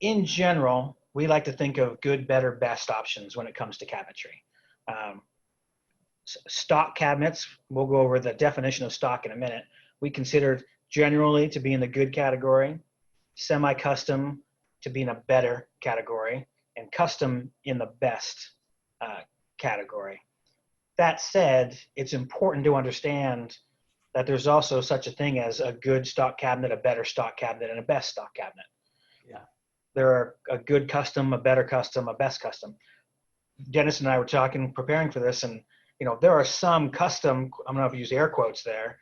in general, we like to think of good, better, best options when it comes to cabinetry. Stock cabinets, we'll go over the definition of stock in a minute. We consider generally to be in the good category, semi-custom to be in a better category, and custom in the best category. That said, it's important to understand that there's also such a thing as a good stock cabinet, a better stock cabinet, and a best stock cabinet. Yeah. There are a good custom, a better custom, a best custom. Dennis and I were talking, preparing for this, and there are some custom, I'm going to use air quotes there,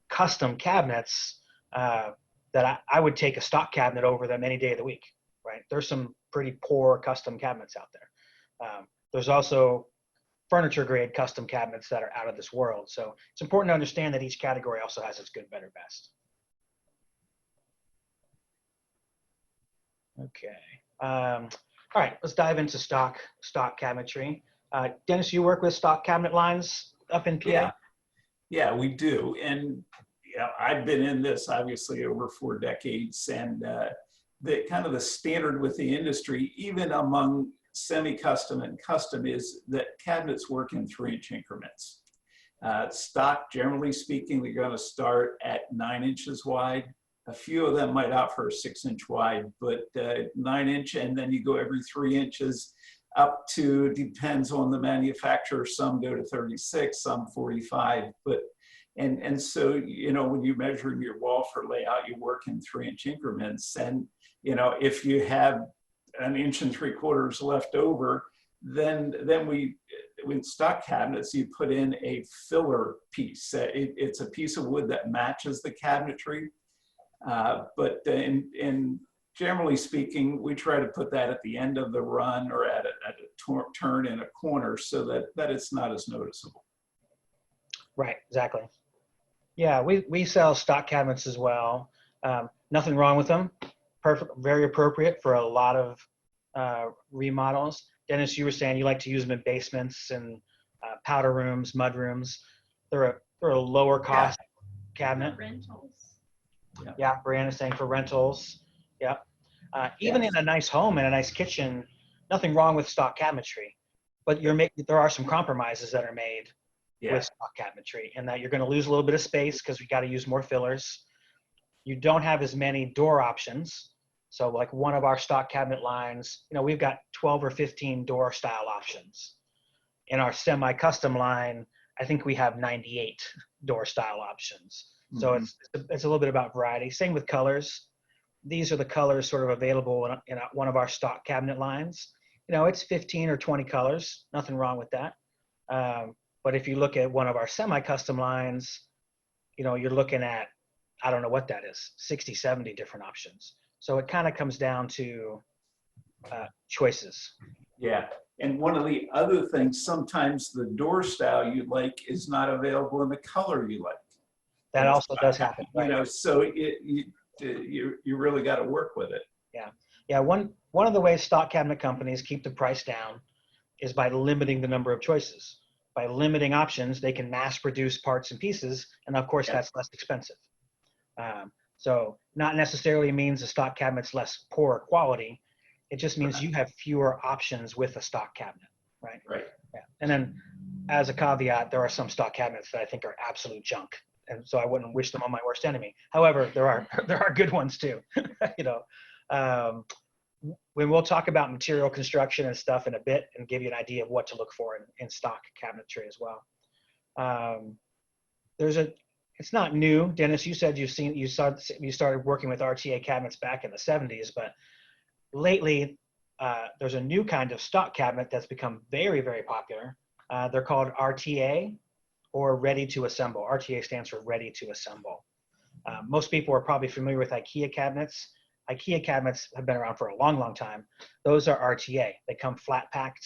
custom cabinets that I would take a stock cabinet over them any day of the week, right? There's some pretty poor custom cabinets out there. There's also furniture grade custom cabinets that are out of this world. So it's important to understand that each category also has its good, better, best. Okay. All right, let's dive into stock cabinetry. Dennis, you work with stock cabinet lines up in PA? Yeah, we do. And I've been in this obviously over 4 decades, and the kind of the standard with the industry, even among semi-custom and custom, is that cabinets work in 3-inch increments. Stock, generally speaking, they're going to start at 9 inches wide. A few of them might offer 6-inch wide, but 9-inch, and then you go every 3 inches up to, depends on the manufacturer. Some go to 36, some 45, but and so when you measure your wall for layout, you work in 3-inch increments, and if you have 1 3/4 inches left over, then with stock cabinets, you put in a filler piece. It's a piece of wood that matches the cabinetry, but in generally speaking, we try to put that at the end of the run or at a turn in a corner so that it's not as noticeable. Right, exactly. Yeah, we sell stock cabinets as well. Nothing wrong with them. Perfect, very appropriate for a lot of remodels. Dennis, you were saying you like to use them in basements and powder rooms, mud rooms. They're a lower cost cabinet. Rentals. Yeah, Brianna's saying for rentals. Yeah. Even in a nice home and a nice kitchen, nothing wrong with stock cabinetry, but there are some compromises that are made with stock cabinetry, and that you're going to lose a little bit of space because we got to use more fillers. You don't have as many door options. So like one of our stock cabinet lines, we've got 12 or 15 door style options. In our semi-custom line, I think we have 98 door style options. Mm-hmm. So it's a little bit about variety. Same with colors. These are the colors sort of available in one of our stock cabinet lines. It's 15 or 20 colors, nothing wrong with that. But if you look at one of our semi-custom lines, you're looking at, I don't know what that is, 60, 70 different options. So it kind of comes down to choices. Yeah. And one of the other things, sometimes the door style you like is not available in the color you like. That also does happen. Right? So you really got to work with it. Yeah. Yeah. One of the ways stock cabinet companies keep the price down is by limiting the number of choices. By limiting options, they can mass produce parts and pieces, and of course that's less expensive. So not necessarily means the stock cabinet's less poor quality. It just means you have fewer options with a stock cabinet, right? Right. Yeah. And then as a caveat, there are some stock cabinets that I think are absolute junk, and so I wouldn't wish them on my worst enemy. However, there are good ones too. When we'll talk about material construction and stuff in a bit and give you an idea of what to look for in stock cabinetry as well. It's not new. Dennis, you said you started working with RTA cabinets back in the 70s, but lately there's a new kind of stock cabinet that's become very, very popular. They're called RTA, or ready to assemble. RTA stands for ready to assemble. Most people are probably familiar with IKEA cabinets. IKEA cabinets have been around for a long, long time. Those are RTA. They come flat packed.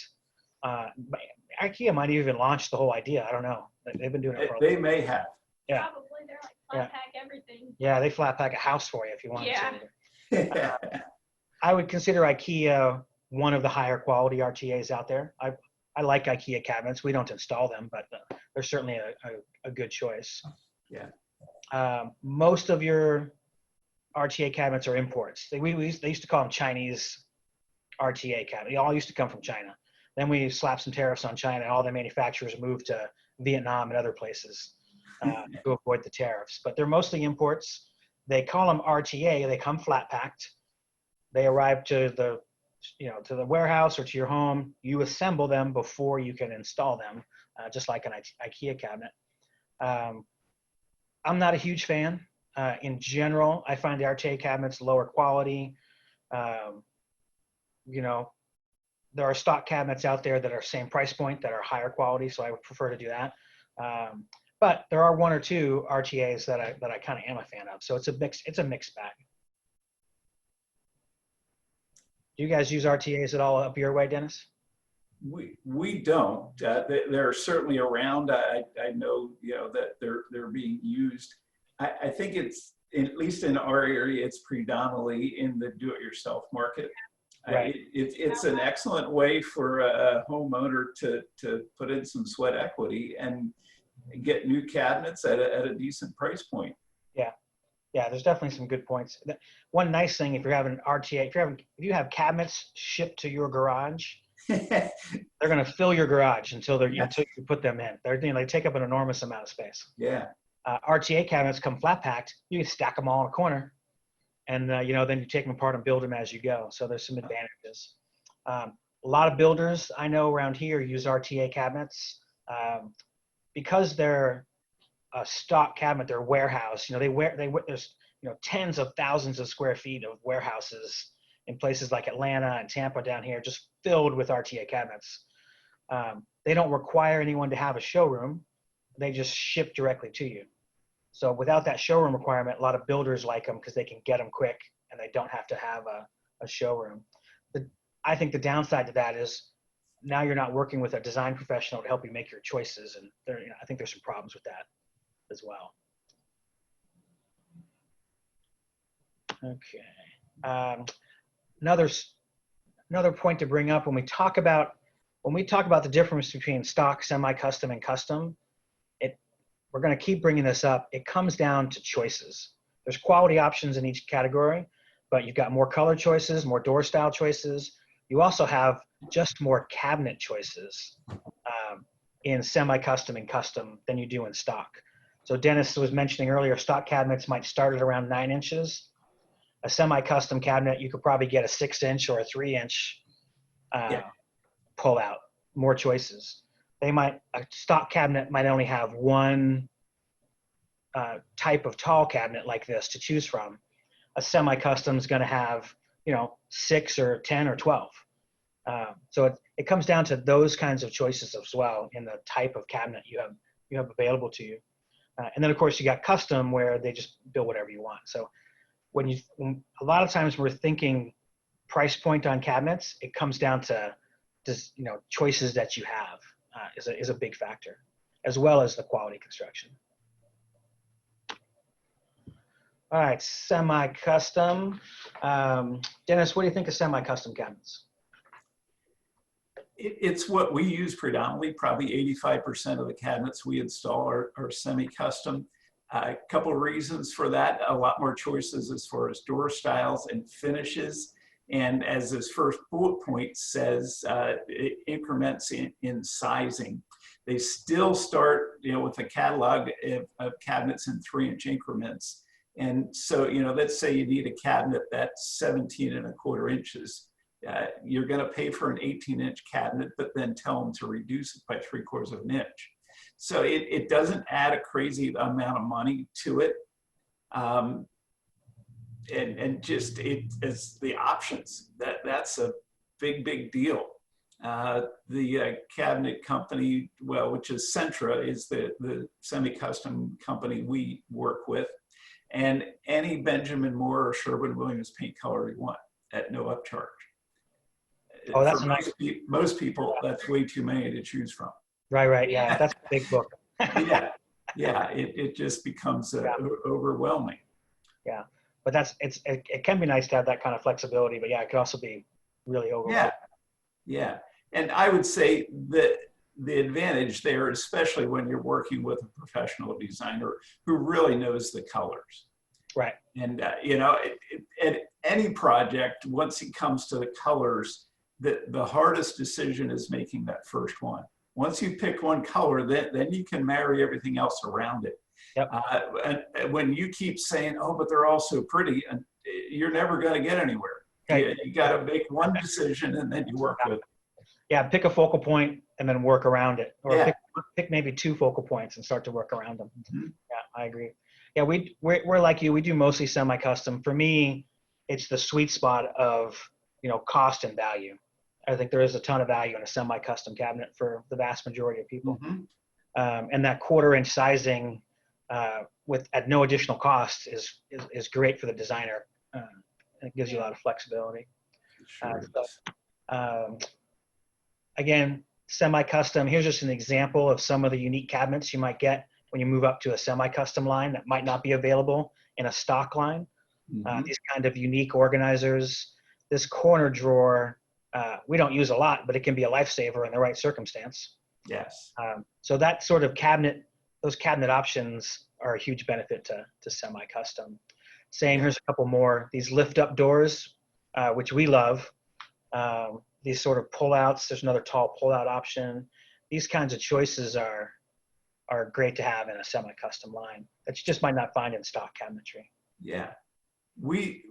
IKEA might even launch the whole idea. I don't know. They've been doing it for a long time. They may have. Yeah. Probably. They're like flat pack everything. Yeah, they flat pack a house for you if you want to. I would consider IKEA one of the higher quality RTAs out there. I like IKEA cabinets. We don't install them, but they're certainly a good choice. Yeah. Most of your RTA cabinets are imports. They used to call them Chinese RTA cabinets. They all used to come from China. Then we slapped some tariffs on China, and all the manufacturers moved to Vietnam and other places to avoid the tariffs. But they're mostly imports. They call them RTA. They come flat packed. They arrive to the to the warehouse or to your home. You assemble them before you can install them, just like an IKEA cabinet. I'm not a huge fan. In general, I find the RTA cabinets lower quality. There are stock cabinets out there that are same price point that are higher quality, so I would prefer to do that. But there are one or two RTAs that I kind of am a fan of. So it's a mixed bag. Do you guys use RTAs at all up your way, Dennis? We don't. They're certainly around. I know that they're being used. I think it's, at least in our area, it's predominantly in the do-it-yourself market. Right. It's an excellent way for a homeowner to put in some sweat equity and get new cabinets at a decent price point. Yeah, there's definitely some good points. One nice thing, if you're having an RTA, if you have cabinets shipped to your garage, they're going to fill your garage until you put them in. They take up an enormous amount of space. Yeah. RTA cabinets come flat packed. You can stack them all in a corner, and then you take them apart and build them as you go. So there's some advantages. A lot of builders I know around here use RTA cabinets because they're a stock cabinet, their warehouse. There's tens of thousands of square feet of warehouses in places like Atlanta and Tampa down here, just filled with RTA cabinets. They don't require anyone to have a showroom. They just ship directly to you. So without that showroom requirement, a lot of builders like them because they can get them quick and they don't have to have a showroom. I think the downside to that is now you're not working with a design professional to help you make your choices, and I think there's some problems with that as well. Okay. Another point to bring up when we talk about the difference between stock, semi-custom, and custom, we're going to keep bringing this up. It comes down to choices. There's quality options in each category, but you've got more color choices, more door style choices. You also have just more cabinet choices in semi-custom and custom than you do in stock. So Dennis was mentioning earlier, stock cabinets might start at around 9 inches. A semi-custom cabinet, you could probably get a 6-inch or a 3-inch pull out, more choices. A stock cabinet might only have one type of tall cabinet like this to choose from. A semi-custom is going to have, 6 or 10 or 12. So it comes down to those kinds of choices as well in the type of cabinet you have available to you. And then of course you got custom where they just build whatever you want. So when a lot of times we're thinking price point on cabinets, it comes down to just, choices that you have is a big factor, as well as the quality construction. All right, semi-custom. Dennis, what do you think of semi-custom cabinets? It's what we use predominantly. Probably 85% of the cabinets we install are semi-custom. A couple of reasons for that: a lot more choices as far as door styles and finishes. And as this first bullet point says, increments in sizing. They still start, with a catalog of cabinets in 3-inch increments. And so, let's say you need a cabinet that's 17¼ inches. You're going to pay for an 18-inch cabinet, but then tell them to reduce it by 3/4 of an inch. So it doesn't add a crazy amount of money to it. And just it's the options that's a big deal. The cabinet company, which is Centra, is the semi-custom company we work with, and any Benjamin Moore or Sherwin-Williams paint color you want at no upcharge. Oh, that's nice. Most people, that's way too many to choose from. Right. Yeah, that's a big book. Yeah. It just becomes overwhelming. Yeah, but it can be nice to have that kind of flexibility, but yeah, it could also be really overwhelming. Yeah. And I would say that the advantage there, especially when you're working with a professional designer who really knows the colors. Right. And, at any project, once it comes to the colors, the hardest decision is making that first one. Once you pick one color, then you can marry everything else around it. Yep. And when you keep saying, oh, but they're all so pretty, and you're never going to get anywhere. Okay. You got to make one decision and then you work with it. Yeah, pick a focal point and then work around it, or Yeah. pick maybe 2 focal points and start to work around them. Mhm. Yeah, I agree. Yeah, we're like you. We do mostly semi-custom. For me, it's the sweet spot of cost and value. I think there is a ton of value in a semi-custom cabinet for the vast majority of people. Mhm. And that 1/4 inch sizing at no additional cost is great for the designer. It gives you a lot of flexibility. Sure. Again, semi-custom, here's just an example of some of the unique cabinets you might get when you move up to a semi-custom line that might not be available in a stock line. Mhm. These kind of unique organizers. This corner drawer, we don't use a lot, but it can be a lifesaver in the right circumstance. Yes. So that sort of those cabinet options are a huge benefit to semi-custom. Same, here's a couple more. These lift-up doors, which we love. These sort of pull-outs. There's another tall pull-out option. These kinds of choices are great to have in a semi-custom line that you just might not find in stock cabinetry. Yeah. We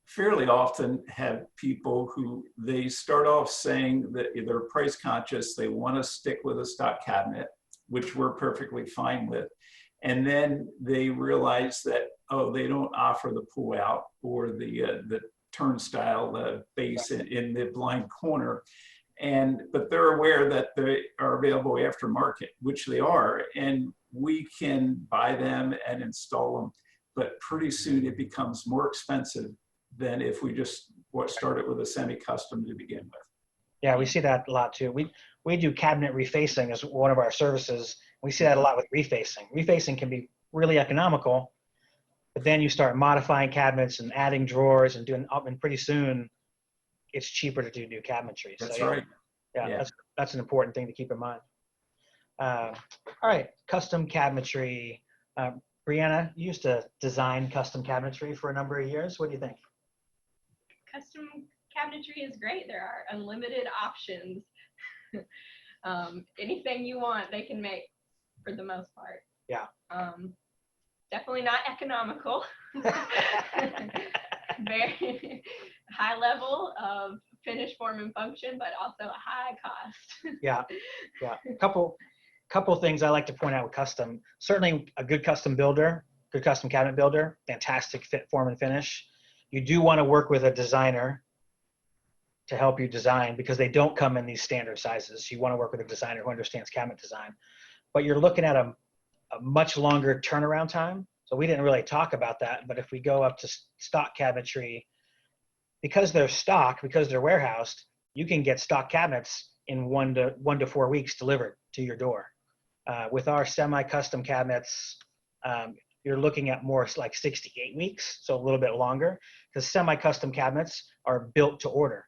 fairly often have people who they start off saying that they're price conscious, they want to stick with a stock cabinet, which we're perfectly fine with. And then they realize that, oh, they don't offer the pull out or the turnstile base in the blind corner. But they're aware that they are available aftermarket, which they are, and we can buy them and install them. But pretty soon it becomes more expensive than if we just started with a semi-custom to begin with. Yeah, we see that a lot too. We do cabinet refacing as one of our services. We see that a lot with refacing. Refacing can be really economical, but then you start modifying cabinets and adding drawers and pretty soon it's cheaper to do new cabinetry. That's so, right. Yeah, that's an important thing to keep in mind. All right, custom cabinetry. Brianna, you used to design custom cabinetry for a number of years. What do you think? Custom cabinetry is great. There are unlimited options. Anything you want, they can make for the most part. Yeah. Definitely not economical. Very high level of finish, form, and function, but also a high cost. Yeah. Couple things I like to point out with custom. Certainly a good custom cabinet builder, fantastic fit, form, and finish. You do want to work with a designer to help you design because they don't come in these standard sizes. You want to work with a designer who understands cabinet design. But you're looking at a much longer turnaround time. So we didn't really talk about that, but if we go up to stock cabinetry, because they're stock, because they're warehoused, you can get stock cabinets in 1 to 4 weeks delivered to your door. With our semi-custom cabinets, you're looking at more like 6 to 8 weeks, so a little bit longer, because semi-custom cabinets are built to order.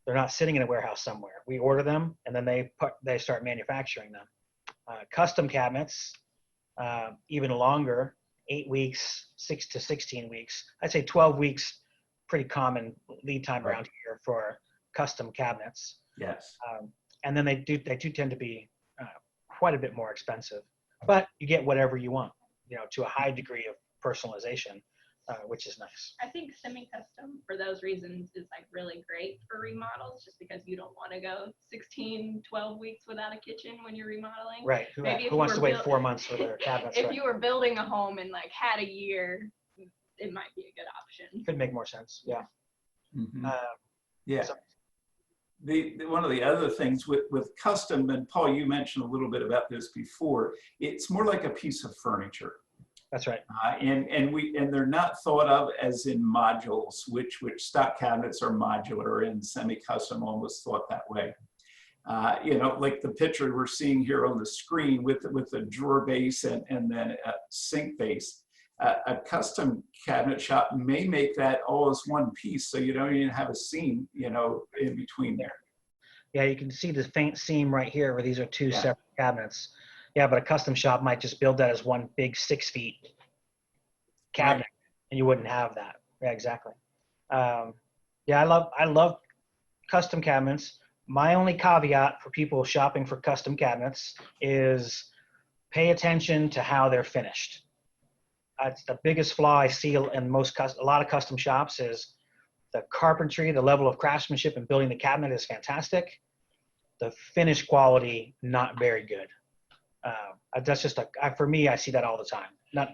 They're not sitting in a warehouse somewhere. We order them, and then they start manufacturing them. Custom cabinets, even longer, 8 weeks, 6 to 16 weeks. I'd say 12 weeks, pretty common lead time around here for custom cabinets. Yes. And then they do tend to be quite a bit more expensive, but you get whatever you want, to a high degree of personalization, which is nice. I think semi-custom for those reasons is like really great for remodels, just because you don't want to go 16, 12 weeks without a kitchen when you're remodeling. Right. Who wants to wait 4 months for their cabinets? If you were building a home and like had a year, it might be a good option. Could make more sense. Yeah. Mm-hmm. Yeah. So, one of the other things with custom, and Paul, you mentioned a little bit about this before, it's more like a piece of furniture. that's right. And they're not thought of as in modules, which stock cabinets are modular, and semi-custom almost thought that way. Like the picture we're seeing here on the screen with a drawer base and then a sink base. A custom cabinet shop may make that all as one piece, so you don't even have a seam, in between there. Yeah, you can see the faint seam right here where these are two Yeah. separate cabinets. Yeah, but a custom shop might just build that as one big 6 feet cabinet, and you wouldn't have that. Yeah, exactly. Yeah, I love custom cabinets. My only caveat for people shopping for custom cabinets is pay attention to how they're finished. That's the biggest flaw I see in a lot of custom shops is the carpentry, the level of craftsmanship in building the cabinet is fantastic. The finish quality, not very good. That's just for me, I see that all the time. Not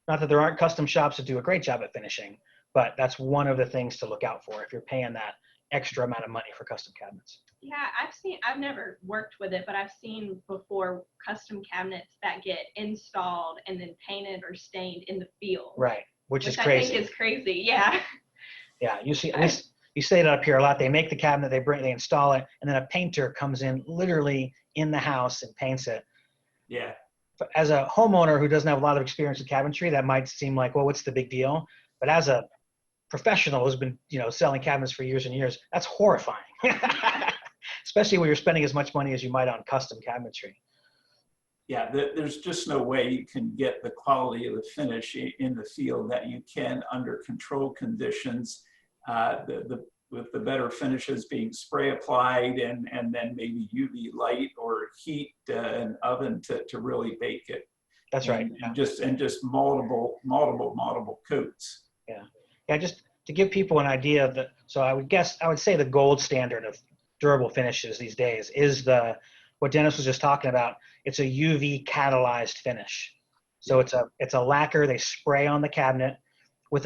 that there aren't custom shops that do a great job at finishing, but that's one of the things to look out for if you're paying that extra amount of money for custom cabinets. Yeah, I've never worked with it, but I've seen before custom cabinets that get installed and then painted or stained in the field. Right, which is I crazy. think is crazy. Yeah. Yeah, you see, at least you say it up here a lot. They make the cabinet, they install it, and then a painter comes in literally in the house and paints it. Yeah. But as a homeowner who doesn't have a lot of experience with cabinetry, that might seem like, well, what's the big deal? But as a professional who's been, selling cabinets for years and years, that's horrifying. Especially when you're spending as much money as you might on custom cabinetry. Yeah, there's just no way you can get the quality of the finish in the field that you can under controlled conditions. With the better finishes being spray applied and then maybe UV light or heat an oven to really bake it. That's right. And just multiple coats. Yeah, just to give people an idea of so I would say the gold standard of durable finishes these days is what Dennis was just talking about. It's a UV catalyzed finish. So it's a lacquer they spray on the cabinet with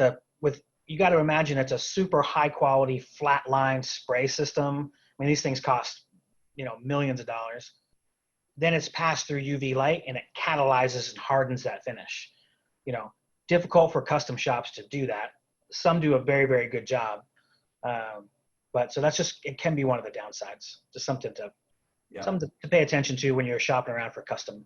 you got to imagine it's a super high quality flat line spray system. I mean, these things cost, millions of dollars. Then it's passed through UV light and it catalyzes and hardens that finish. Difficult for custom shops to do that. Some do a very, very good job. But so it can be one of the downsides. Just something to pay attention to when you're shopping around for custom